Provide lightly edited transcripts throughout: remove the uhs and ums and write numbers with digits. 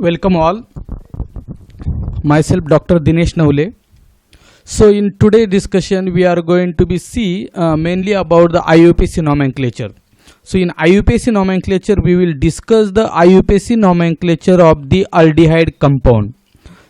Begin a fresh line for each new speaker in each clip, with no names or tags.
Welcome all. Myself Dr. Dinesh Navle. So in today's discussion we are going to be see mainly about the IUPAC nomenclature. So in IUPAC nomenclature we will discuss the IUPAC nomenclature of the aldehyde compound.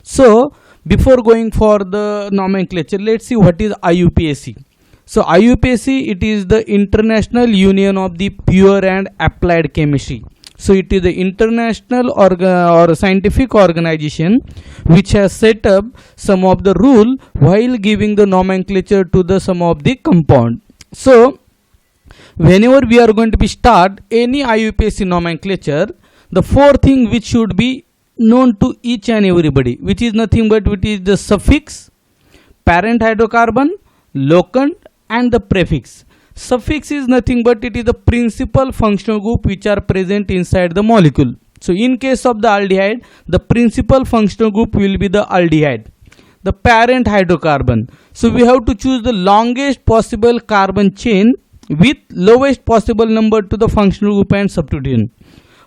So before going for the nomenclature, let's see what is IUPAC. So IUPAC, it is the International Union of the Pure and Applied Chemistry. So it is the international or scientific organization which has set up some of the rule while giving the nomenclature to the some of the compound. So whenever we are going to be start any IUPAC nomenclature, the four thing which should be known to each and everybody, which is nothing but which is the suffix, parent hydrocarbon, locant and the prefix. Suffix is nothing but it is the principal functional group which are present inside the molecule. So in case of the aldehyde, the principal functional group will be the aldehyde, the parent hydrocarbon. So we have to choose the longest possible carbon chain with lowest possible number to the functional group and substituent.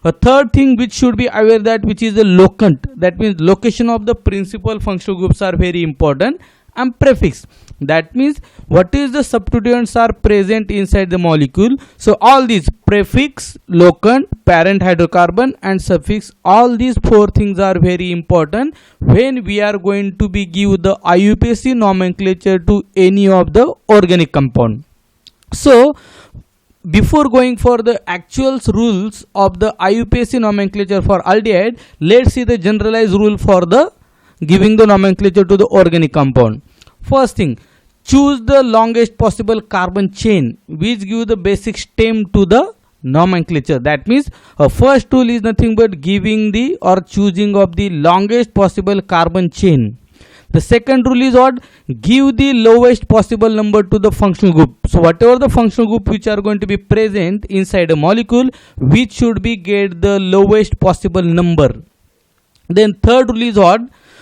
A third thing which should be aware that which is the locant, that means location of the principal functional groups are very important, and prefix, that means what is the substituents are present inside the molecule. So all these prefix, locant, parent hydrocarbon and suffix, all these four things are very important when we are going to be give the IUPAC nomenclature to any of the organic compound. So before going for the actual rules of the IUPAC nomenclature for aldehyde, let's see the generalized rule for the giving the nomenclature to the organic compound. First thing, choose the longest possible carbon chain which give the basic stem to the nomenclature. That means first rule is nothing but giving the or choosing of the longest possible carbon chain. The second rule is what? Give the lowest possible number to the functional group. So whatever the functional group which are going to be present inside a molecule, which should be get the lowest possible number. Then third rule is what?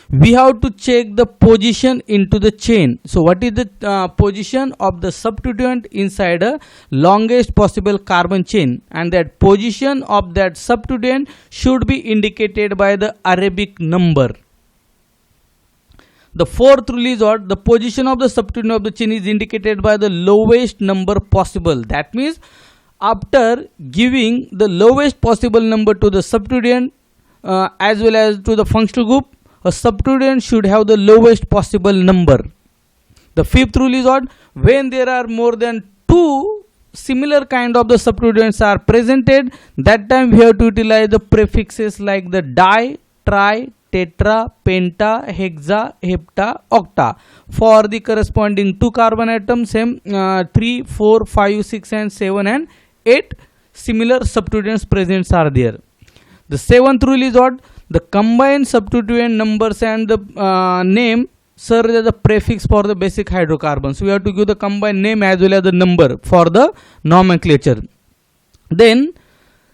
We have to check the position into the chain. So what is the position of the substituent inside a longest possible carbon chain, and that position of that substituent should be indicated by the Arabic number. The fourth rule is what? The position of the substituent of the chain is indicated by the lowest number possible. That means after giving the lowest possible number to the substituent as well as to the functional group, a substituent should have the lowest possible number. The fifth rule is what? When there are more than two similar kind of the substituents are presented, that time we have to utilize the prefixes like the di, tri, tetra, penta, hexa, hepta, octa for the corresponding two carbon atoms, same 3, 4, 5, 6 and 7 and 8 similar substituents present are there. The seventh rule is what? The combined substituent numbers and the name serve as the prefix for the basic hydrocarbons. We have to give the combined name as well as the number for the nomenclature. Then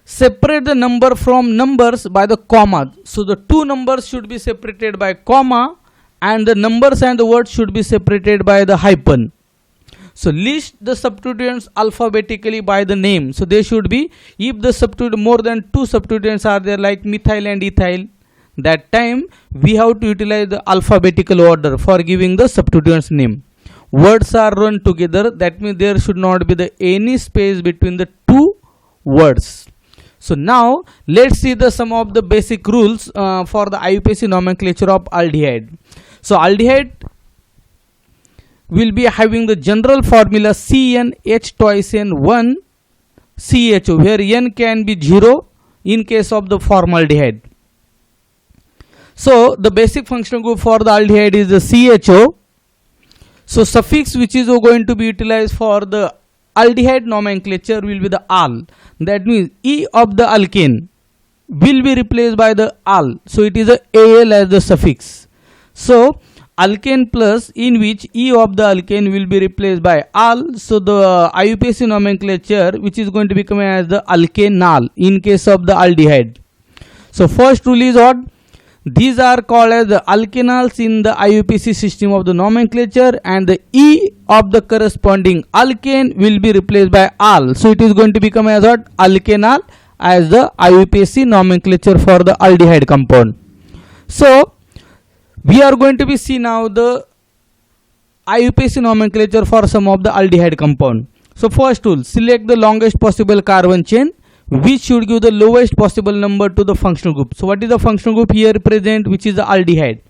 separate the number from numbers by the comma. So the two numbers should be separated by comma and the numbers and the words should be separated by the hyphen. So list the substituents alphabetically by the name. So they should be, if the substituent more than two substituents are there like methyl and ethyl, that time we have to utilize the alphabetical order for giving the substituents name. Words are run together, that means there should not be any space between the two words. So now let's see the some of the basic rules for the IUPAC nomenclature of aldehyde. So aldehyde will be having the general formula CnH twice N1 CHO, where N can be 0 in case of the formaldehyde. So the basic functional group for the aldehyde is the CHO. So suffix which is going to be utilized for the aldehyde nomenclature will be the al. That means E of the alkane will be replaced by the al. So it is a Al as the suffix. So alkane plus, in which E of the alkane will be replaced by al. So the IUPAC nomenclature which is going to become as the alkanal in case of the aldehyde. So first rule is what? These are called as the alkanals in the IUPAC system of the nomenclature, and the E of the corresponding alkane will be replaced by al. So it is going to become as what? Alkanal as the IUPAC nomenclature for the aldehyde compound. So we are going to be see now the IUPAC nomenclature for some of the aldehyde compound. So first tool, select the longest possible carbon chain which should give the lowest possible number to the functional group. So what is the functional group here present, which is the aldehyde?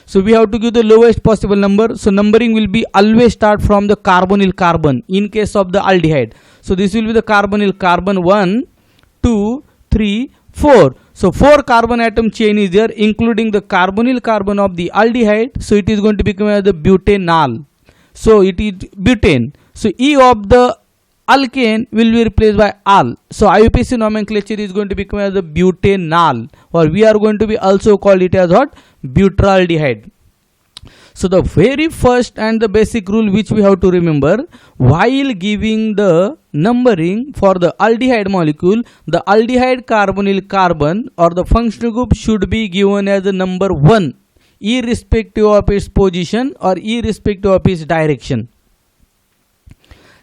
So we have to give the lowest possible number. So numbering will be always start from the carbonyl carbon in case of the aldehyde. So this will be the carbonyl carbon 1, 2, 3, 4. So 4 carbon atom chain is there, including the carbonyl carbon of the aldehyde. So it is going to become as the butanal. So it is butane. So E of the alkane will be replaced by al. So IUPAC nomenclature is going to become as the butanal, or we are going to be also call it as what? Butylaldehyde. So the very first and the basic rule which we have to remember while giving the numbering for the aldehyde molecule, the aldehyde carbonyl carbon or the functional group should be given as the number 1 irrespective of its position or irrespective of its direction.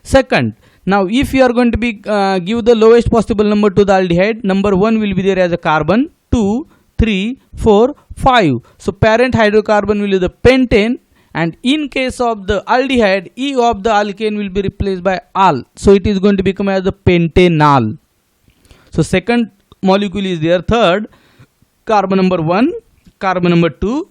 Second, now if you are going to be give the lowest possible number to the aldehyde, number 1 will be there as a carbon, 2, 3, 4, 5. So parent hydrocarbon will be the pentane, and in case of the aldehyde, E of the alkane will be replaced by al. So it is going to become as the pentanal. So second molecule is there. Third, carbon number 1, carbon number 2,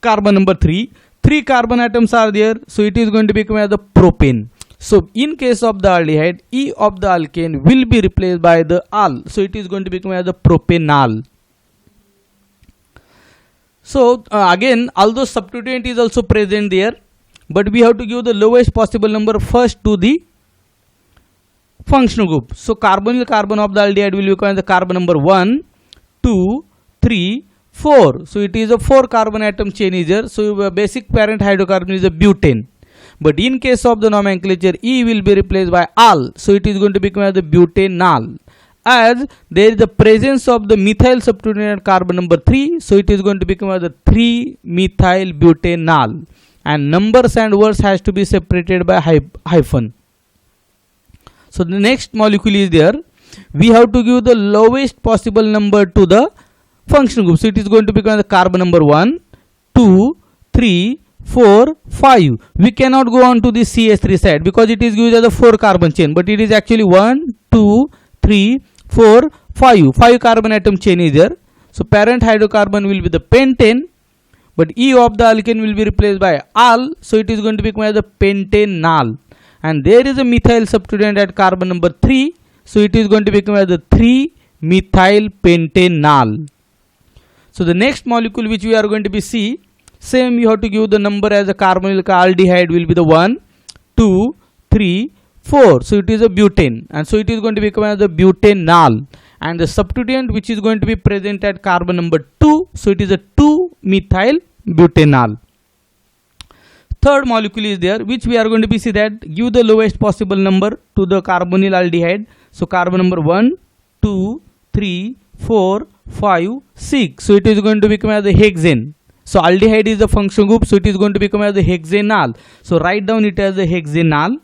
carbon number 3. 3 carbon atoms are there. So it is going to become as the propane. So in case of the aldehyde, E of the alkane will be replaced by the al. So it is going to become as the propanal. So again, although substituent is also present there, but we have to give the lowest possible number first to the functional group. So carbonyl carbon of the aldehyde will become the carbon number 1, 2, 3, 4. So it is a 4 carbon atom chain is there. So basic parent hydrocarbon is a butane. But in case of the nomenclature, E will be replaced by al. So it is going to become as the butanal. As there is the presence of the methyl substituent at carbon number 3, so it is going to become as the 3-methyl butanal, and numbers and words has to be separated by hyphen. So the next molecule is there. We have to give the lowest possible number to the functional group. So it is going to become the carbon number 1, 2, 3, 4, 5. We cannot go on to the CH3 side because it is used as a 4 carbon chain, but it is actually 1, 2, 3, 4, 5. 5 carbon atom chain is there. So parent hydrocarbon will be the pentane, but E of the alkane will be replaced by al. So it is going to become as the pentanal. And there is a methyl substituent at carbon number 3. So it is going to become as the 3-methyl pentanal. So the next molecule which we are going to be see, same you have to give the number as a carbonyl aldehyde will be the 1, 2, 3, 4. So it is a butane, and so it is going to become as the butanal, and the substituent which is going to be present at carbon number 2, so it is a 2-methyl butanal. Third molecule is there which we are going to be see that give the lowest possible number to the carbonyl aldehyde. So carbon number 1, 2, 3, 4, 5, 6. So it is going to become as a hexane. So aldehyde is the functional group, so it is going to become as a hexanal. So write down it as a hexanal.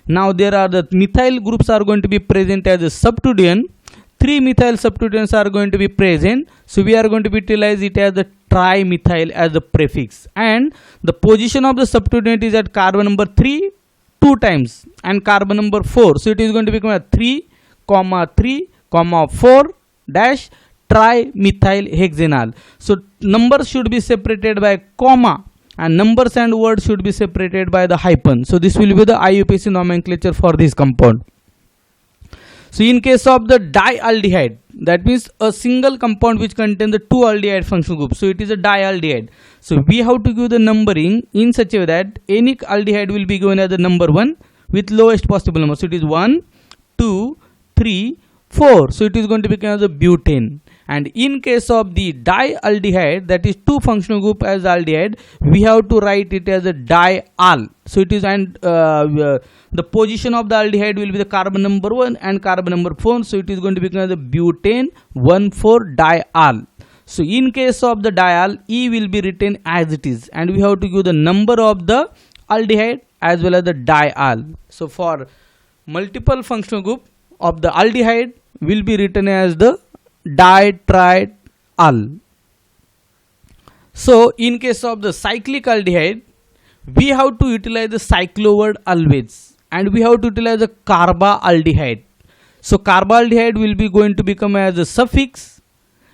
Now there are the methyl groups are going to be present as a substituent. 3 methyl substituents are going to be present. So we are going to utilize it as the trimethyl as the prefix. And the position of the substituent is at carbon number 3 2 times and carbon number 4. So it is going to become a 3, 3, 4 dash trimethyl hexanal. So numbers should be separated by comma, and numbers and words should be separated by the hyphen. So this will be the IUPAC nomenclature for this compound. So in case of the dialdehyde, that means a single compound which contains the 2 aldehyde functional groups. So it is a dialdehyde. So we have to give the numbering in such a way that any aldehyde will be given as the number 1 with lowest possible number. So it is 1, 2, 3, 4. So it is going to become as a butane. And in case of the dialdehyde, that is 2 functional group as aldehyde, we have to write it as a dial. So it is, and the position of the aldehyde will be the carbon number 1 and carbon number 4. So it is going to become as a butane 1,4-dial. So in case of the dial, E will be written as it is, and we have to give the number of the aldehyde as well as the dial. So for multiple functional group of the aldehyde, will be written as the ditriol. So in case of the cyclic aldehyde, we have to utilize the cyclo word always, and we have to utilize the carbaldehyde. So carbaldehyde will be going to become as a suffix,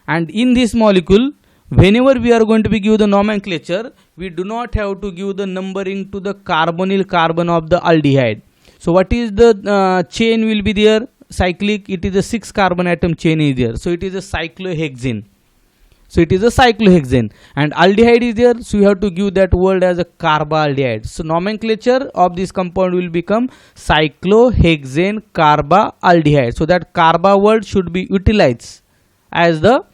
and in this molecule, whenever we are going to be give the nomenclature, we do not have to give the numbering to the carbonyl carbon of the aldehyde. So what is the chain will be there? Cyclic, it is a 6 carbon atom chain is there. So it is a cyclohexane. So it is a cyclohexane, and aldehyde is there, so you have to give that word as a carbaldehyde. So nomenclature of this compound will become cyclohexane carbaldehyde. So that carba word should be utilized as the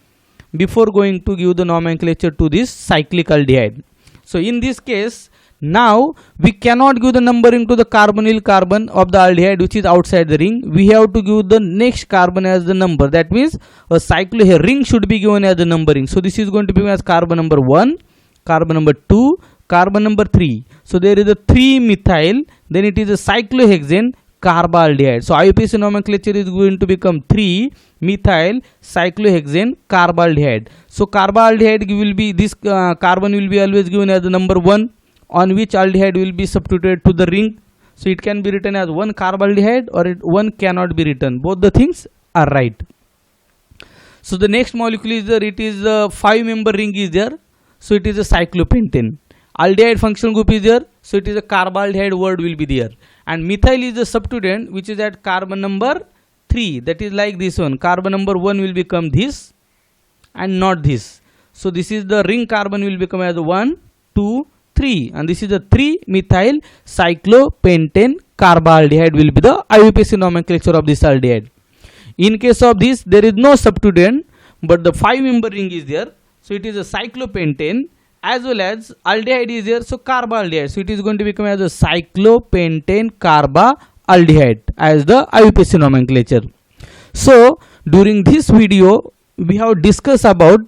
before going to give the nomenclature to this cyclic aldehyde. So in this case, now we cannot give the numbering to the carbonyl carbon of the aldehyde which is outside the ring. We have to give the next carbon as the number. That means a cyclo ring should be given as the numbering. So this is going to be as carbon number 1, carbon number 2, carbon number 3. So there is a 3-methyl, then it is a cyclohexane carbaldehyde. So IUPAC nomenclature is going to become 3-methyl cyclohexane carbaldehyde. So carbaldehyde will be this carbon will be always given as the number 1, on which aldehyde will be substituted to the ring. So it can be written as 1 carbaldehyde, or 1 cannot be written. Both the things are right. So the next molecule is there. It is a 5-member ring is there. So it is a cyclopentane. Aldehyde functional group is there. So it is a carbaldehyde word will be there. And methyl is the substituent which is at carbon number 3. That is like this one. Carbon number 1 will become this and not this. So this is the ring carbon will become as 1, 2, 3, and this is the 3-methyl cyclopentane carbaldehyde will be the IUPAC nomenclature of this aldehyde. In case of this, there is no substituent, but the 5-member ring is there. So it is a cyclopentane as well as aldehyde is there. So carbaldehyde. So it is going to become as a cyclopentane carbaldehyde as the IUPAC nomenclature. So during this video, we have discussed about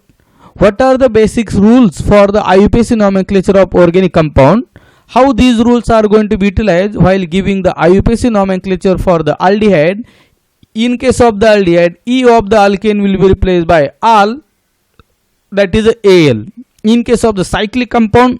what are the basic rules for the IUPAC nomenclature of organic compound, how these rules are going to be utilized while giving the IUPAC nomenclature for the aldehyde. In case of the aldehyde, E of the alkane will be replaced by al, that is Al. In case of the cyclic compound,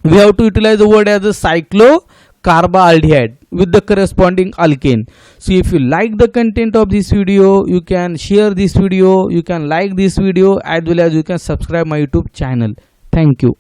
we have to utilize the word as a cyclocarbaldehyde with the corresponding alkane. So if you like the content of this video, you can share this video, you can like this video, as well as you can subscribe my YouTube channel. Thank you.